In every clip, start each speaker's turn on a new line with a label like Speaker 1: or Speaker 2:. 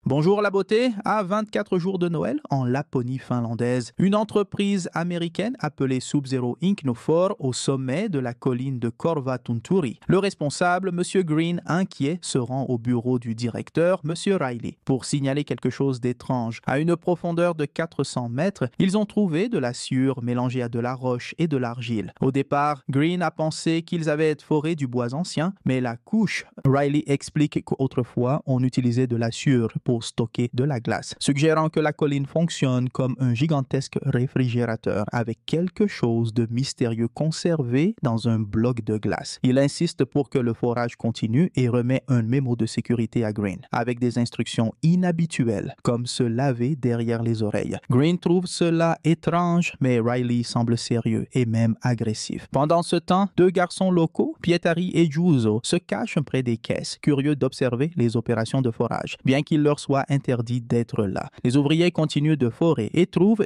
Speaker 1: Bonjour la beauté, à 24 jours de Noël en Laponie finlandaise, une entreprise américaine appelée Sub-Zero Inc. nous fort au sommet de la colline de Korvatunturi. Le responsable, M. Green, inquiet, se rend au bureau du directeur, M. Riley, pour signaler quelque chose d'étrange. À une profondeur de 400 mètres, ils ont trouvé de la sciure mélangée à de la roche et de l'argile. Au départ, Green a pensé qu'ils avaient foré du bois ancien, mais la couche, Riley explique qu'autrefois, on utilisait de la sciure pour stocker de la glace, suggérant que la colline fonctionne comme un gigantesque réfrigérateur avec quelque chose de mystérieux conservé dans un bloc de glace. Il insiste pour que le forage continue et remet un mémo de sécurité à Green, avec des instructions inhabituelles, comme se laver derrière les oreilles. Green trouve cela étrange, mais Riley semble sérieux et même agressif. Pendant ce temps, deux garçons locaux, Pietari et Giuso, se cachent près des caisses, curieux d'observer les opérations de forage, bien qu'il leur soit interdit d'être là. Les ouvriers continuent de forer et trouvent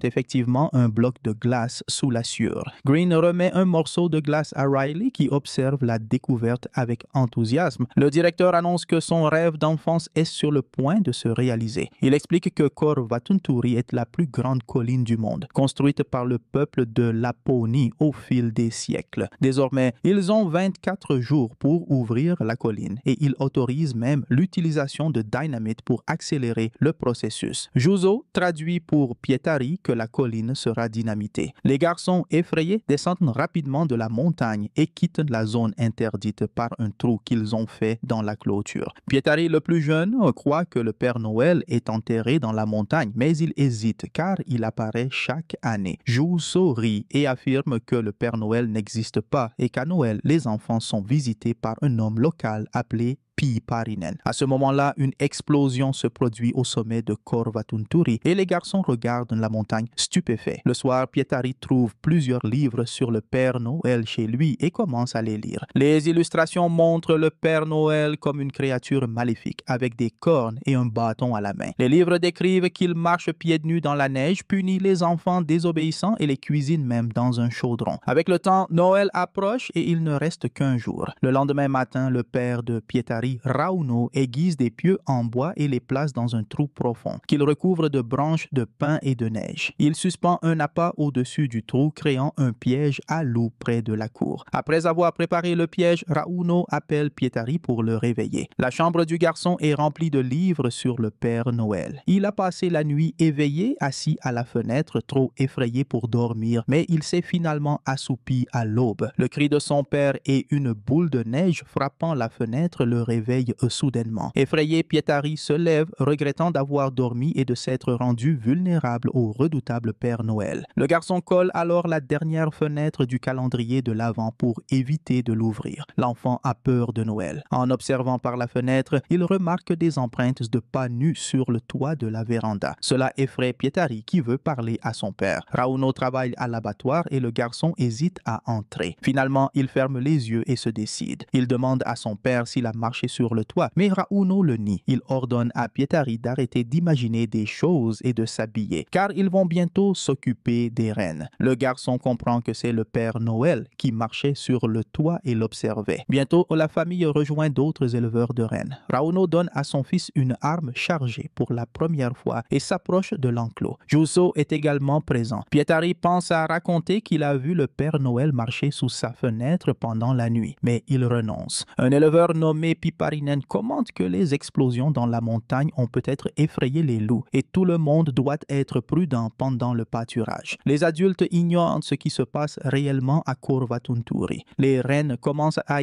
Speaker 1: effectivement un bloc de glace sous la sciure. Green remet un morceau de glace à Riley qui observe la découverte avec enthousiasme. Le directeur annonce que son rêve d'enfance est sur le point de se réaliser. Il explique que Korvatunturi est la plus grande colline du monde, construite par le peuple de Laponie au fil des siècles. Désormais, ils ont 24 jours pour ouvrir la colline et ils autorisent même l'utilisation de dynamite pour accélérer le processus. Juzo traduit pour Pietari que la colline sera dynamitée. Les garçons effrayés descendent rapidement de la montagne et quittent la zone interdite par un trou qu'ils ont fait dans la clôture. Pietari, le plus jeune, croit que le Père Noël est enterré dans la montagne, mais il hésite car il apparaît chaque année. Juzo rit et affirme que le Père Noël n'existe pas et qu'à Noël, les enfants sont visités par un homme local appelé Piiparinen. À ce moment-là, une explosion se produit au sommet de Korvatunturi et les garçons regardent la montagne stupéfaits. Le soir, Pietari trouve plusieurs livres sur le Père Noël chez lui et commence à les lire. Les illustrations montrent le Père Noël comme une créature maléfique avec des cornes et un bâton à la main. Les livres décrivent qu'il marche pieds nus dans la neige, punit les enfants désobéissants et les cuisine même dans un chaudron. Avec le temps, Noël approche et il ne reste qu'un jour. Le lendemain matin, le père de Pietari, Rauno, aiguise des pieux en bois et les place dans un trou profond, qu'il recouvre de branches de pin et de neige. Il suspend un appât au-dessus du trou, créant un piège à loup près de la cour. Après avoir préparé le piège, Rauno appelle Pietari pour le réveiller. La chambre du garçon est remplie de livres sur le Père Noël. Il a passé la nuit éveillé, assis à la fenêtre, trop effrayé pour dormir, mais il s'est finalement assoupi à l'aube. Le cri de son père et une boule de neige frappant la fenêtre le réveille soudainement. Effrayé, Pietari se lève, regrettant d'avoir dormi et de s'être rendu vulnérable au redoutable Père Noël. Le garçon colle alors la dernière fenêtre du calendrier de l'Avent pour éviter de l'ouvrir. L'enfant a peur de Noël. En observant par la fenêtre, il remarque des empreintes de pas nus sur le toit de la véranda. Cela effraie Pietari qui veut parler à son père. Rauno travaille à l'abattoir et le garçon hésite à entrer. Finalement, il ferme les yeux et se décide. Il demande à son père s'il a marché sur le toit, mais Rauno le nie. Il ordonne à Pietari d'arrêter d'imaginer des choses et de s'habiller, car ils vont bientôt s'occuper des rennes. Le garçon comprend que c'est le Père Noël qui marchait sur le toit et l'observait. Bientôt, la famille rejoint d'autres éleveurs de rennes. Rauno donne à son fils une arme chargée pour la première fois et s'approche de l'enclos. Juuso est également présent. Pietari pense à raconter qu'il a vu le Père Noël marcher sous sa fenêtre pendant la nuit, mais il renonce. Un éleveur nommé Piiparinen commente que les explosions dans la montagne ont peut-être effrayé les loups et tout le monde doit être prudent pendant le pâturage. Les adultes ignorent ce qui se passe réellement à Korvatunturi. Les rennes commencent à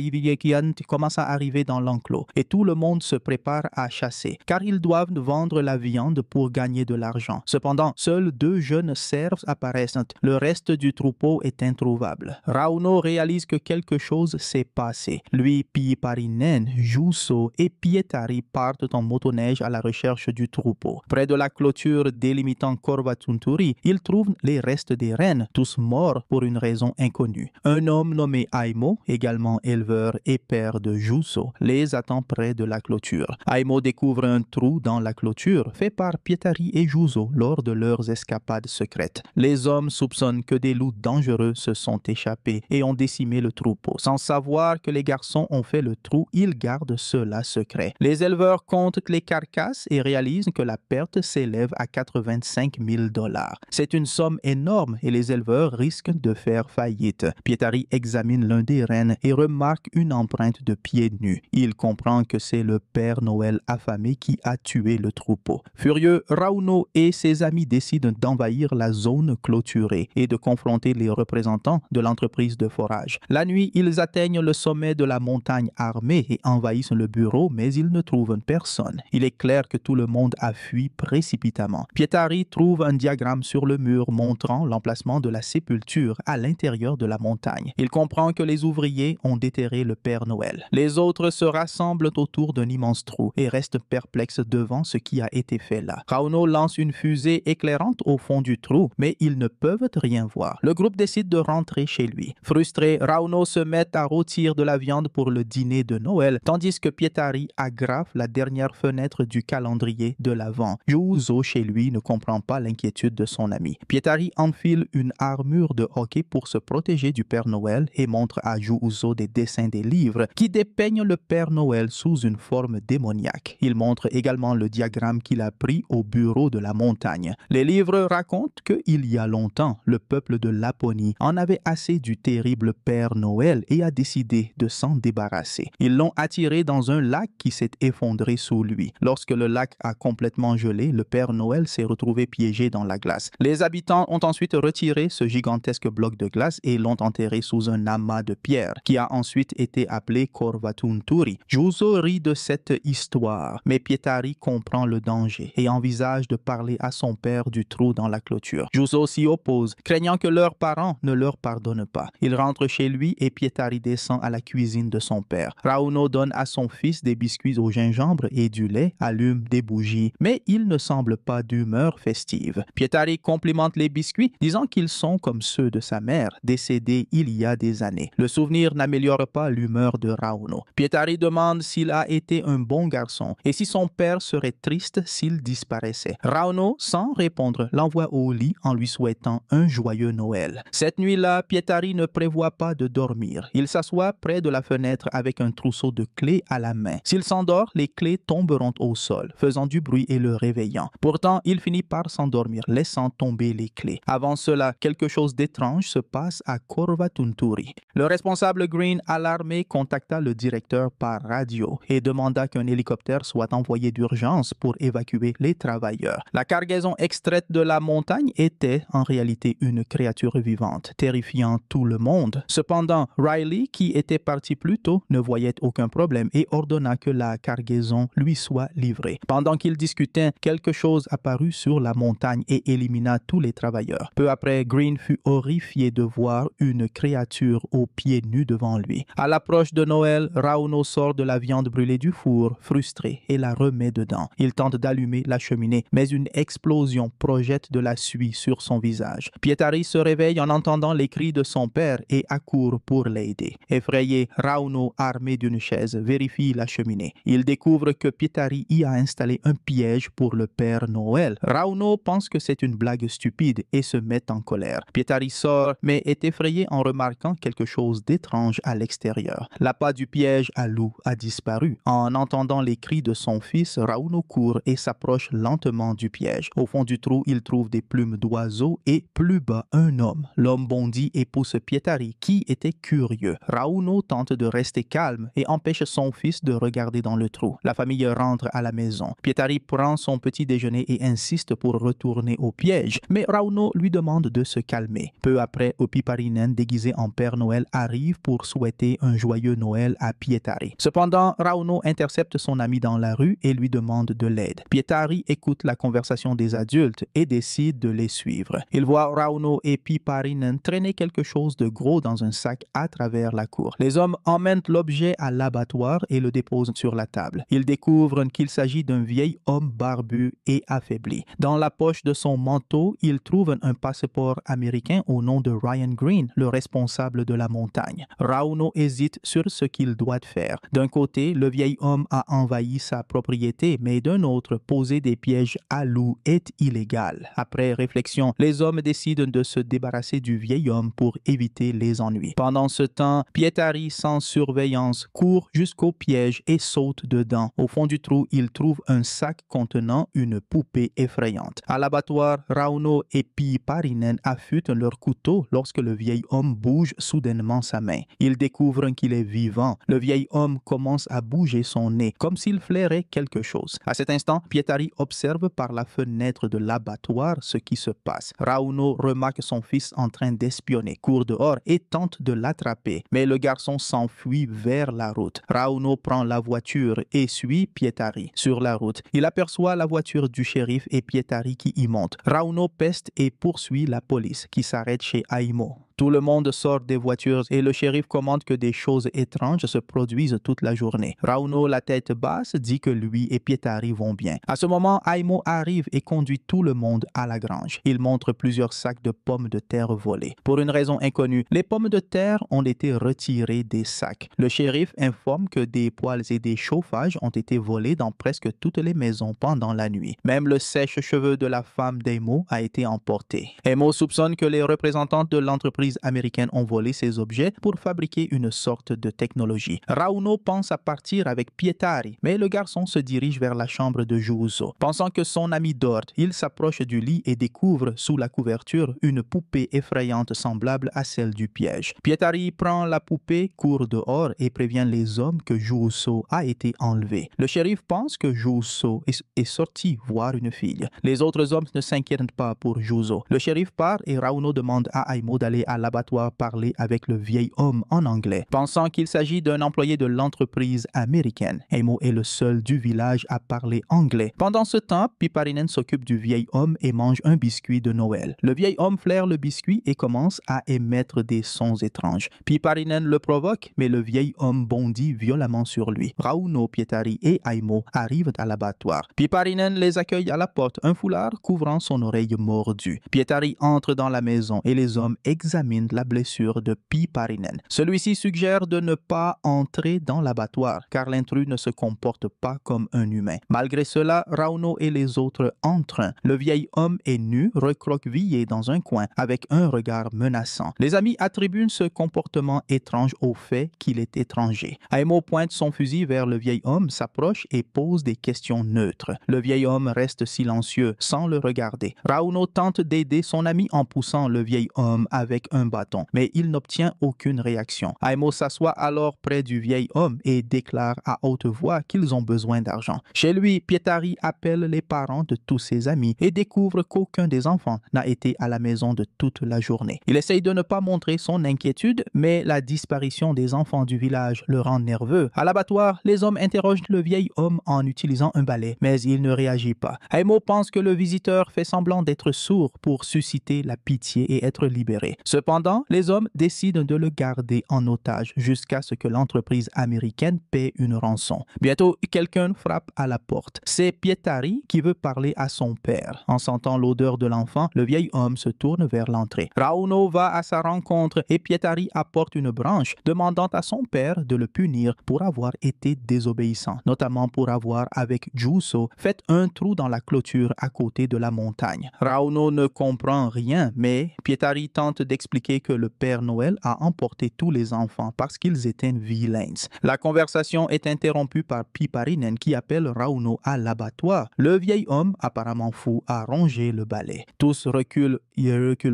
Speaker 1: arriver dans l'enclos et tout le monde se prépare à chasser car ils doivent vendre la viande pour gagner de l'argent. Cependant, seuls deux jeunes cerfs apparaissent. Le reste du troupeau est introuvable. Rauno réalise que quelque chose s'est passé. Lui, Piiparinen, Juuso et Pietari partent en motoneige à la recherche du troupeau. Près de la clôture délimitant Korvatunturi, ils trouvent les restes des rennes, tous morts pour une raison inconnue. Un homme nommé Aimo, également éleveur et père de Juuso, les attend près de la clôture. Aimo découvre un trou dans la clôture fait par Pietari et Juuso lors de leurs escapades secrètes. Les hommes soupçonnent que des loups dangereux se sont échappés et ont décimé le troupeau. Sans savoir que les garçons ont fait le trou, ils gardent gardent cela secret. Les éleveurs comptent les carcasses et réalisent que la perte s'élève à 85 000 $. C'est une somme énorme et les éleveurs risquent de faire faillite. Pietari examine l'un des rennes et remarque une empreinte de pieds nus. Il comprend que c'est le Père Noël affamé qui a tué le troupeau. Furieux, Rauno et ses amis décident d'envahir la zone clôturée et de confronter les représentants de l'entreprise de forage. La nuit, ils atteignent le sommet de la montagne armée et envahissent le bureau, mais ils ne trouvent personne. Il est clair que tout le monde a fui précipitamment. Pietari trouve un diagramme sur le mur montrant l'emplacement de la sépulture à l'intérieur de la montagne. Il comprend que les ouvriers ont déterré le Père Noël. Les autres se rassemblent autour d'un immense trou et restent perplexes devant ce qui a été fait là. Rauno lance une fusée éclairante au fond du trou, mais ils ne peuvent rien voir. Le groupe décide de rentrer chez lui. Frustré, Rauno se met à rôtir de la viande pour le dîner de Noël, tandis que Pietari agrafe la dernière fenêtre du calendrier de l'Avent. Juuso, chez lui, ne comprend pas l'inquiétude de son ami. Pietari enfile une armure de hockey pour se protéger du Père Noël et montre à Juuso des dessins des livres qui dépeignent le Père Noël sous une forme démoniaque. Il montre également le diagramme qu'il a pris au bureau de la montagne. Les livres racontent qu'il y a longtemps, le peuple de Laponie en avait assez du terrible Père Noël et a décidé de s'en débarrasser. Ils l'ont attiré dans un lac qui s'est effondré sous lui. Lorsque le lac a complètement gelé, le Père Noël s'est retrouvé piégé dans la glace. Les habitants ont ensuite retiré ce gigantesque bloc de glace et l'ont enterré sous un amas de pierres, qui a ensuite été appelé Korvatunturi. Juuso rit de cette histoire, mais Pietari comprend le danger et envisage de parler à son père du trou dans la clôture. Juuso s'y oppose, craignant que leurs parents ne leur pardonnent pas. Il rentre chez lui et Pietari descend à la cuisine de son père. Rauno donne à son fils des biscuits au gingembre et du lait, allume des bougies, mais il ne semble pas d'humeur festive. Pietari complimente les biscuits, disant qu'ils sont comme ceux de sa mère, décédée il y a des années. Le souvenir n'améliore pas l'humeur de Rauno. Pietari demande s'il a été un bon garçon et si son père serait triste s'il disparaissait. Rauno, sans répondre, l'envoie au lit en lui souhaitant un joyeux Noël. Cette nuit-là, Pietari ne prévoit pas de dormir. Il s'assoit près de la fenêtre avec un trousseau de clés à la main. S'il s'endort, les clés tomberont au sol, faisant du bruit et le réveillant. Pourtant, il finit par s'endormir, laissant tomber les clés. Avant cela, quelque chose d'étrange se passe à Korvatunturi. Le responsable Green, alarmé, contacta le directeur par radio et demanda qu'un hélicoptère soit envoyé d'urgence pour évacuer les travailleurs. La cargaison extraite de la montagne était en réalité une créature vivante, terrifiant tout le monde. Cependant, Riley, qui était parti plus tôt, ne voyait aucun problème et ordonna que la cargaison lui soit livrée. Pendant qu'ils discutaient, quelque chose apparut sur la montagne et élimina tous les travailleurs. Peu après, Green fut horrifié de voir une créature aux pieds nus devant lui. À l'approche de Noël, Rauno sort de la viande brûlée du four, frustré, et la remet dedans. Il tente d'allumer la cheminée, mais une explosion projette de la suie sur son visage. Pietari se réveille en entendant les cris de son père et accourt pour l'aider. Effrayé, Rauno, armé d'une chaise, vérifie la cheminée. Il découvre que Pietari y a installé un piège pour le Père Noël. Rauno pense que c'est une blague stupide et se met en colère. Pietari sort, mais est effrayé en remarquant quelque chose d'étrange à l'extérieur. L'appât du piège à loup a disparu. En entendant les cris de son fils, Rauno court et s'approche lentement du piège. Au fond du trou, il trouve des plumes d'oiseaux et plus bas un homme. L'homme bondit et pousse Pietari, qui était curieux. Rauno tente de rester calme et empêche son fils de regarder dans le trou. La famille rentre à la maison. Pietari prend son petit déjeuner et insiste pour retourner au piège, mais Rauno lui demande de se calmer. Peu après, Oppiparinen, déguisé en Père Noël, arrive pour souhaiter un joyeux Noël à Pietari. Cependant, Rauno intercepte son ami dans la rue et lui demande de l'aide. Pietari écoute la conversation des adultes et décide de les suivre. Il voit Rauno et Piparinen traîner quelque chose de gros dans un sac à travers la cour. Les hommes emmènent l'objet à l'abattoir et le déposent sur la table. Ils découvrent qu'il s'agit d'un vieil homme barbu et affaibli. Dans la poche de son manteau, ils trouvent un passeport américain au nom de Ryan Green, le responsable de la montagne. Rauno hésite sur ce qu'il doit faire. D'un côté, le vieil homme a envahi sa propriété, mais d'un autre, poser des pièges à loups est illégal. Après réflexion, les hommes décident de se débarrasser du vieil homme pour éviter les ennuis. Pendant ce temps, Pietari, sans surveillance, court jusqu'au jusqu'au piège et saute dedans. Au fond du trou, il trouve un sac contenant une poupée effrayante. À l'abattoir, Rauno et Piiparinen affûtent leur couteau lorsque le vieil homme bouge soudainement sa main. Ils découvrent qu'il est vivant. Le vieil homme commence à bouger son nez, comme s'il flairait quelque chose. À cet instant, Pietari observe par la fenêtre de l'abattoir ce qui se passe. Rauno remarque son fils en train d'espionner, court dehors et tente de l'attraper. Mais le garçon s'enfuit vers la route. Rauno prend la voiture et suit Pietari. Sur la route, il aperçoit la voiture du shérif et Pietari qui y monte. Rauno peste et poursuit la police, qui s'arrête chez Aimo. Tout le monde sort des voitures et le shérif commande que des choses étranges se produisent toute la journée. Rauno, la tête basse, dit que lui et Pietari vont bien. À ce moment, Aimo arrive et conduit tout le monde à la grange. Il montre plusieurs sacs de pommes de terre volées. Pour une raison inconnue, les pommes de terre ont été retirées des sacs. Le shérif informe que des poêles et des chauffages ont été volés dans presque toutes les maisons pendant la nuit. Même le sèche-cheveux de la femme d'Aimo a été emporté. Aimo soupçonne que les représentants de l'entreprise américaines ont volé ces objets pour fabriquer une sorte de technologie. Rauno pense à partir avec Pietari, mais le garçon se dirige vers la chambre de Juuso. Pensant que son ami dort, il s'approche du lit et découvre sous la couverture une poupée effrayante semblable à celle du piège. Pietari prend la poupée, court dehors et prévient les hommes que Juuso a été enlevé. Le shérif pense que Juuso est sorti voir une fille. Les autres hommes ne s'inquiètent pas pour Juuso. Le shérif part et Rauno demande à Aimo d'aller à l'abattoir parler avec le vieil homme en anglais. Pensant qu'il s'agit d'un employé de l'entreprise américaine, Aimo est le seul du village à parler anglais. Pendant ce temps, Piiparinen s'occupe du vieil homme et mange un biscuit de Noël. Le vieil homme flaire le biscuit et commence à émettre des sons étranges. Piiparinen le provoque, mais le vieil homme bondit violemment sur lui. Rauno, Pietari et Aimo arrivent à l'abattoir. Piiparinen les accueille à la porte, un foulard couvrant son oreille mordue. Pietari entre dans la maison et les hommes examinent la blessure de Piiparinen. Celui-ci suggère de ne pas entrer dans l'abattoir car l'intrus ne se comporte pas comme un humain. Malgré cela, Rauno et les autres entrent. Le vieil homme est nu, recroquevillé dans un coin avec un regard menaçant. Les amis attribuent ce comportement étrange au fait qu'il est étranger. Aimo pointe son fusil vers le vieil homme, s'approche et pose des questions neutres. Le vieil homme reste silencieux sans le regarder. Rauno tente d'aider son ami en poussant le vieil homme avec un bâton, mais il n'obtient aucune réaction. Aimo s'assoit alors près du vieil homme et déclare à haute voix qu'ils ont besoin d'argent. Chez lui, Pietari appelle les parents de tous ses amis et découvre qu'aucun des enfants n'a été à la maison de toute la journée. Il essaye de ne pas montrer son inquiétude, mais la disparition des enfants du village le rend nerveux. À l'abattoir, les hommes interrogent le vieil homme en utilisant un balai, mais il ne réagit pas. Aimo pense que le visiteur fait semblant d'être sourd pour susciter la pitié et être libéré. Cependant, les hommes décident de le garder en otage jusqu'à ce que l'entreprise américaine paie une rançon. Bientôt, quelqu'un frappe à la porte. C'est Pietari qui veut parler à son père. En sentant l'odeur de l'enfant, le vieil homme se tourne vers l'entrée. Rauno va à sa rencontre et Pietari apporte une branche, demandant à son père de le punir pour avoir été désobéissant, notamment pour avoir, avec Juuso, fait un trou dans la clôture à côté de la montagne. Rauno ne comprend rien, mais Pietari tente d'expliquer que le Père Noël a emporté tous les enfants parce qu'ils étaient vilains. La conversation est interrompue par Piiparinen qui appelle Rauno à l'abattoir. Le vieil homme, apparemment fou, a rongé le balai. Tous reculent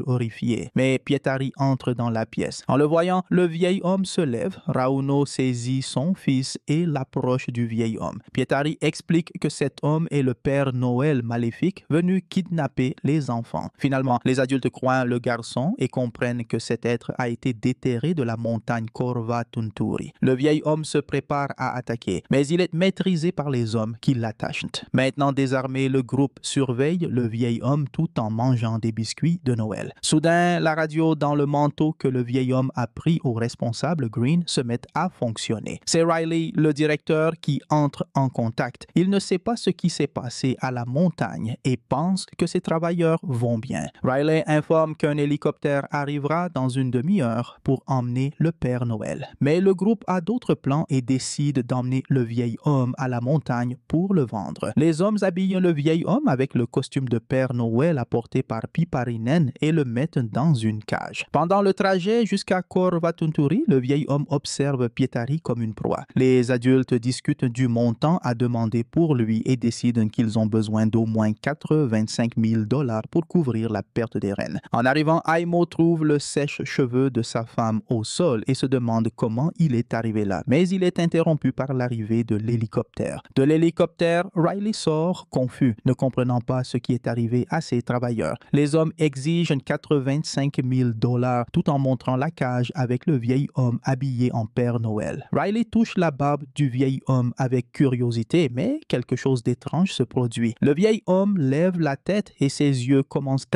Speaker 1: horrifiés, mais Pietari entre dans la pièce. En le voyant, le vieil homme se lève. Rauno saisit son fils et l'approche du vieil homme. Pietari explique que cet homme est le Père Noël maléfique venu kidnapper les enfants. Finalement, les adultes croient le garçon et comprennent que cet être a été déterré de la montagne Korvatunturi. Le vieil homme se prépare à attaquer, mais il est maîtrisé par les hommes qui l'attachent. Maintenant désarmé, le groupe surveille le vieil homme tout en mangeant des biscuits de Noël. Soudain, la radio dans le manteau que le vieil homme a pris au responsable Green se met à fonctionner. C'est Riley, le directeur, qui entre en contact. Il ne sait pas ce qui s'est passé à la montagne et pense que ses travailleurs vont bien. Riley informe qu'un hélicoptère arrive arrivera dans une demi-heure pour emmener le Père Noël. Mais le groupe a d'autres plans et décide d'emmener le vieil homme à la montagne pour le vendre. Les hommes habillent le vieil homme avec le costume de Père Noël apporté par Piiparinen et le mettent dans une cage. Pendant le trajet jusqu'à Korvatunturi, le vieil homme observe Pietari comme une proie. Les adultes discutent du montant à demander pour lui et décident qu'ils ont besoin d'au moins 85 000 $ pour couvrir la perte des rennes. En arrivant, Aimo trouve le sèche-cheveux de sa femme au sol et se demande comment il est arrivé là. Mais il est interrompu par l'arrivée de l'hélicoptère. De l'hélicoptère, Riley sort, confus, ne comprenant pas ce qui est arrivé à ses travailleurs. Les hommes exigent 85 000 $ tout en montrant la cage avec le vieil homme habillé en Père Noël. Riley touche la barbe du vieil homme avec curiosité, mais quelque chose d'étrange se produit. Le vieil homme lève la tête et ses yeux commencent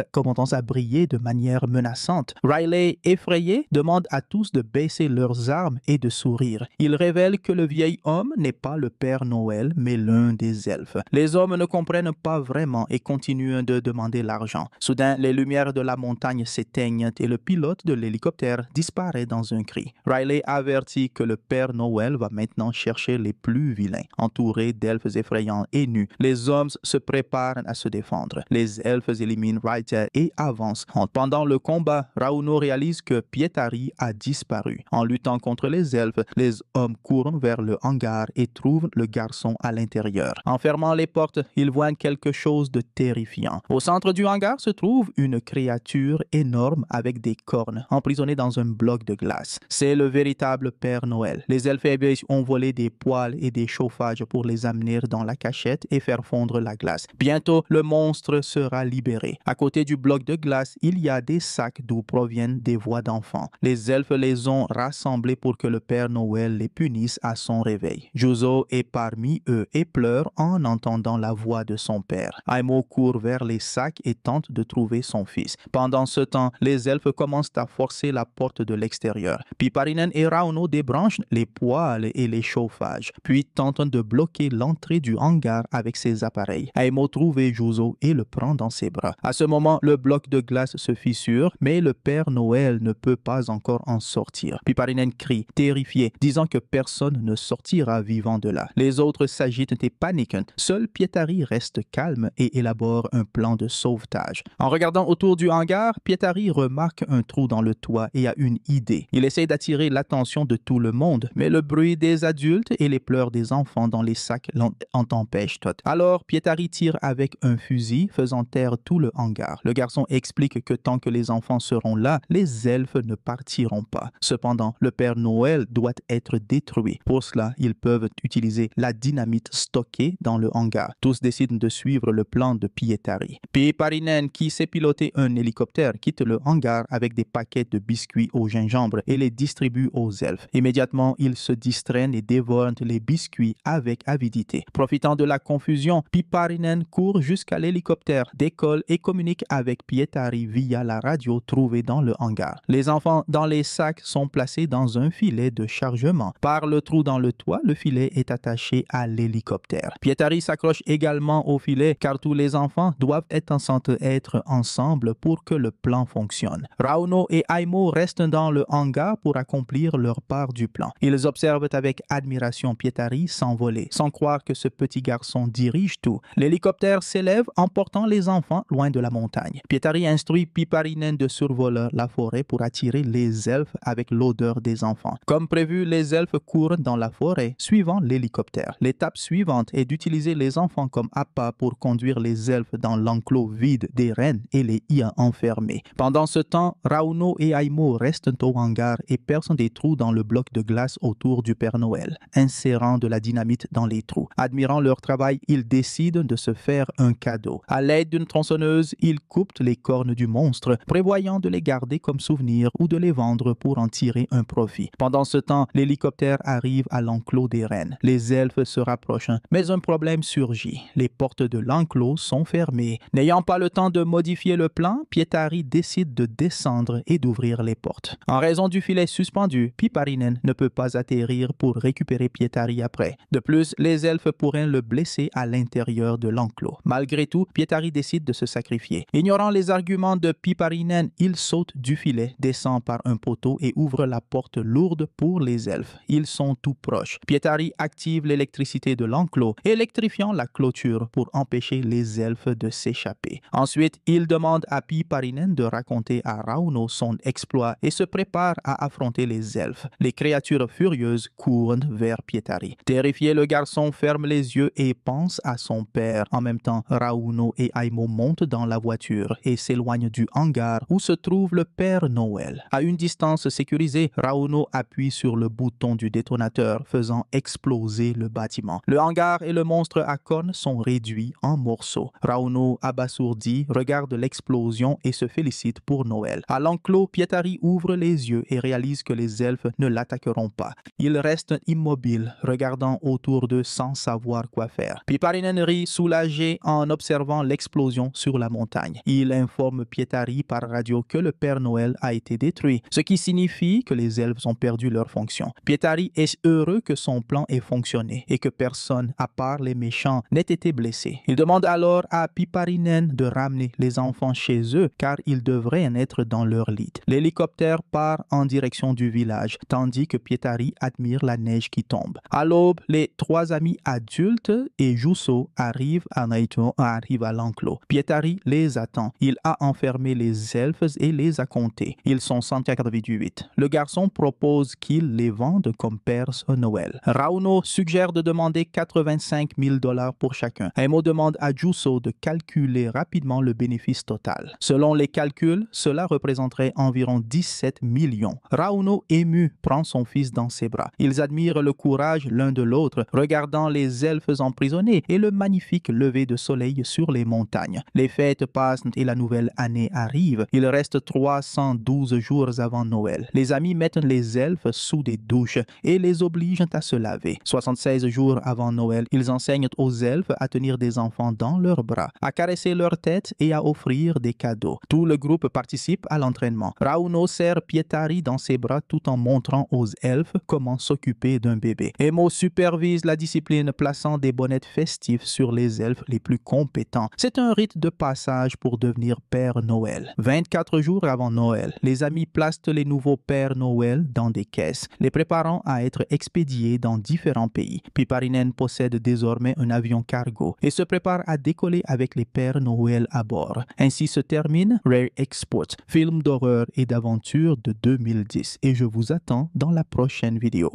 Speaker 1: à briller de manière menaçante. Riley, effrayé, demande à tous de baisser leurs armes et de sourire. Il révèle que le vieil homme n'est pas le Père Noël, mais l'un des elfes. Les hommes ne comprennent pas vraiment et continuent de demander l'argent. Soudain, les lumières de la montagne s'éteignent et le pilote de l'hélicoptère disparaît dans un cri. Riley avertit que le Père Noël va maintenant chercher les plus vilains. Entourés d'elfes effrayants et nus, les hommes se préparent à se défendre. Les elfes éliminent Raita et avancent. Pendant le combat, Rauno réalise que Pietari a disparu. En luttant contre les elfes, les hommes courent vers le hangar et trouvent le garçon à l'intérieur. En fermant les portes, ils voient quelque chose de terrifiant. Au centre du hangar se trouve une créature énorme avec des cornes, emprisonnée dans un bloc de glace. C'est le véritable Père Noël. Les elfes ont volé des poêles et des chauffages pour les amener dans la cachette et faire fondre la glace. Bientôt, le monstre sera libéré. À côté du bloc de glace, il y a des sacs d'où proviennent des voix d'enfants. Les elfes les ont rassemblés pour que le Père Noël les punisse à son réveil. Juzo est parmi eux et pleure en entendant la voix de son père. Aimo court vers les sacs et tente de trouver son fils. Pendant ce temps, les elfes commencent à forcer la porte de l'extérieur. Piiparinen et Rauno débranchent les poêles et les chauffages, puis tentent de bloquer l'entrée du hangar avec ses appareils. Aimo trouve Juzo et le prend dans ses bras. À ce moment, le bloc de glace se fissure, mais le Père Noël ne peut pas encore en sortir. Piiparinen crie, terrifié, disant que personne ne sortira vivant de là. Les autres s'agitent et paniquent. Seul Pietari reste calme et élabore un plan de sauvetage. En regardant autour du hangar, Pietari remarque un trou dans le toit et a une idée. Il essaie d'attirer l'attention de tout le monde, mais le bruit des adultes et les pleurs des enfants dans les sacs en empêchent tout. Alors, Pietari tire avec un fusil, faisant taire tout le hangar. Le garçon explique que tant que les enfants seront là, les elfes ne partiront pas. Cependant, le Père Noël doit être détruit. Pour cela, ils peuvent utiliser la dynamite stockée dans le hangar. Tous décident de suivre le plan de Pietari. Piiparinen, qui sait piloter un hélicoptère, quitte le hangar avec des paquets de biscuits au gingembre et les distribue aux elfes. Immédiatement, ils se distraient et dévorent les biscuits avec avidité. Profitant de la confusion, Piiparinen court jusqu'à l'hélicoptère, décolle et communique avec Pietari via la radio trouvée dans le hangar. Les enfants dans les sacs sont placés dans un filet de chargement. Par le trou dans le toit, le filet est attaché à l'hélicoptère. Pietari s'accroche également au filet car tous les enfants doivent être ensemble pour que le plan fonctionne. Rauno et Aimo restent dans le hangar pour accomplir leur part du plan. Ils observent avec admiration Pietari s'envoler, sans croire que ce petit garçon dirige tout. L'hélicoptère s'élève emportant les enfants loin de la montagne. Pietari instruit Piiparinen de survoler la forêt pour attirer les elfes avec l'odeur des enfants. Comme prévu, les elfes courent dans la forêt, suivant l'hélicoptère. L'étape suivante est d'utiliser les enfants comme appât pour conduire les elfes dans l'enclos vide des rennes et les y enfermer. Pendant ce temps, Rauno et Aimo restent au hangar et percent des trous dans le bloc de glace autour du Père Noël, insérant de la dynamite dans les trous. Admirant leur travail, ils décident de se faire un cadeau. À l'aide d'une tronçonneuse, ils coupent les cornes du monstre, prévoyant de les garder comme souvenir ou de les vendre pour en tirer un profit. Pendant ce temps, l'hélicoptère arrive à l'enclos des rennes. Les elfes se rapprochent, mais un problème surgit. Les portes de l'enclos sont fermées. N'ayant pas le temps de modifier le plan, Pietari décide de descendre et d'ouvrir les portes. En raison du filet suspendu, Piiparinen ne peut pas atterrir pour récupérer Pietari après. De plus, les elfes pourraient le blesser à l'intérieur de l'enclos. Malgré tout, Pietari décide de se sacrifier. Ignorant les arguments de Piiparinen, il saute du filet, descend par un poteau et ouvre la porte lourde pour les elfes. Ils sont tout proches. Pietari active l'électricité de l'enclos, électrifiant la clôture pour empêcher les elfes de s'échapper. Ensuite, il demande à Piiparinen de raconter à Rauno son exploit et se prépare à affronter les elfes. Les créatures furieuses courent vers Pietari. Terrifié, le garçon ferme les yeux et pense à son père. En même temps, Rauno et Aimo montent dans la voiture et s'éloignent du hangar où se trouve le Père Noël. À une distance sécurisée, Rauno appuie sur le bouton du détonateur, faisant exploser le bâtiment. Le hangar et le monstre à cornes sont réduits en morceaux. Rauno, abasourdi, regarde l'explosion et se félicite pour Noël. À l'enclos, Pietari ouvre les yeux et réalise que les elfes ne l'attaqueront pas. Il reste immobile, regardant autour d'eux sans savoir quoi faire. Piiparinen rit soulagé en observant l'explosion sur la montagne. Il informe Pietari par radio que le Père Noël a été détruit, ce qui signifie que les elfes ont perdu leur fonction. Pietari est heureux que son plan ait fonctionné et que personne, à part les méchants, n'ait été blessé. Il demande alors à Piiparinen de ramener les enfants chez eux car ils devraient en être dans leur lit. L'hélicoptère part en direction du village, tandis que Pietari admire la neige qui tombe. À l'aube, les trois amis adultes et Juuso arrivent à l'enclos. Pietari les attend. Il a enfermé les elfes et les a comptés. Ils sont 188. Le garçon propose qu'il les vende comme Père Noël. Rauno suggère de demander 85 000 $ pour chacun. Aimo demande à Juuso de calculer rapidement le bénéfice total. Selon les calculs, cela représenterait environ 17 millions. Rauno, ému, prend son fils dans ses bras. Ils admirent le courage l'un de l'autre, regardant les elfes emprisonnés et le magnifique lever de soleil sur les montagnes. Les fêtes passent et la nouvelle année arrive. Il reste 312 jours avant Noël. Les amis mettent les elfes sous des douches et les obligent à se laver. 76 jours avant Noël, ils enseignent aux elfes à tenir des enfants dans leurs bras, à caresser leur tête et à offrir des cadeaux. Tout le groupe participe à l'entraînement. Rauno serre Pietari dans ses bras tout en montrant aux elfes comment s'occuper d'un bébé. Aimo supervise la discipline, plaçant des bonnettes festives sur les elfes les plus compétents. C'est un rite de passage pour devenir Père Noël. 24 jours avant Noël, les amis placent les nouveaux Pères Noël dans des caisses, les préparant à être expédiés dans différents pays. Piiparinen possède désormais un avion cargo et se prépare à décoller avec les Pères Noël à bord. Ainsi se termine Rare Export, film d'horreur et d'aventure de 2010, et je vous attends dans la prochaine vidéo.